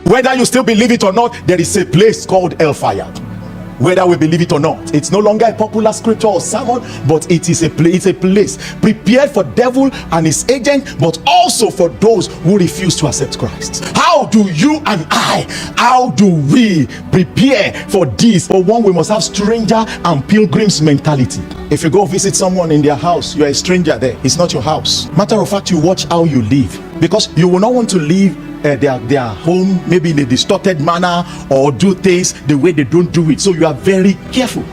Whether you still believe it or not, there is a place called hellfire. Whether we believe it or not, it's no longer a popular scripture or sermon, but it is a place prepared for devil and his agent, but also for those who refuse to accept Christ. How do you and I, how do we prepare for this? For one, we must have stranger and pilgrims mentality. If you go visit someone in their house, you are a stranger there. It's not your house. Matter of fact, you watch how you live, because you will not want to live their home maybe in a distorted manner or do things the way they don't do it. So you are very careful.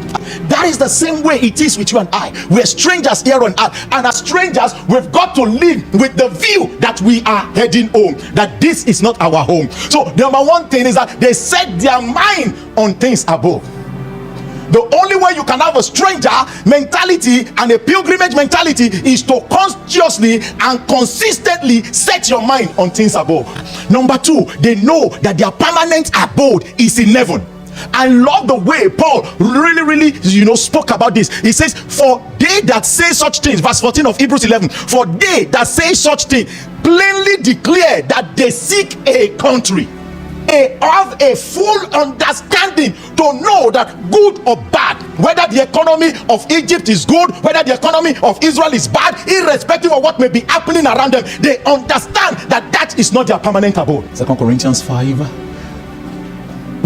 That is the same way it is with you and I. We're strangers here on earth, and as strangers we've got to live with the view that we are heading home, that this is not our home. So the number one thing is that they set their mind on things above. The only way you can have a stranger mentality and a pilgrimage mentality is to consciously and consistently set your mind on things above. Number two, they know that their permanent abode is in heaven. I love the way Paul really spoke about this. He says, for they that say such things, verse 14 of Hebrews 11, for they that say such things plainly declare that they seek a country. They have a full understanding to know that good or bad, whether the economy of Egypt is good, whether the economy of Israel is bad, irrespective of what may be happening around them, they understand that that is not their permanent abode. 2 Corinthians 5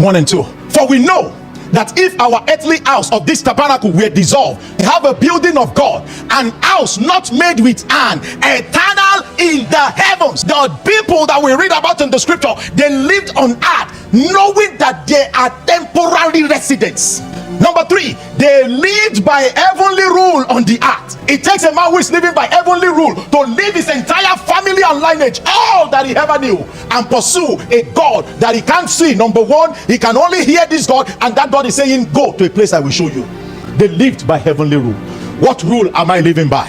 1 and 2. For we know that if our earthly house of this tabernacle were dissolved, we have a building of God, an house not made with hand, eternal in the heavens. The people that we read about in the scripture, they lived on earth knowing that they are temporary residents. Number three, they lived by heavenly rule on the earth. It takes a man who is living by heavenly rule to live his entire family and lineage, all that he ever knew, and pursue a God that he can't see. Number one, he can only hear this God, and that God is saying, go to a place I will show you. They lived by heavenly rule. What rule am I living by?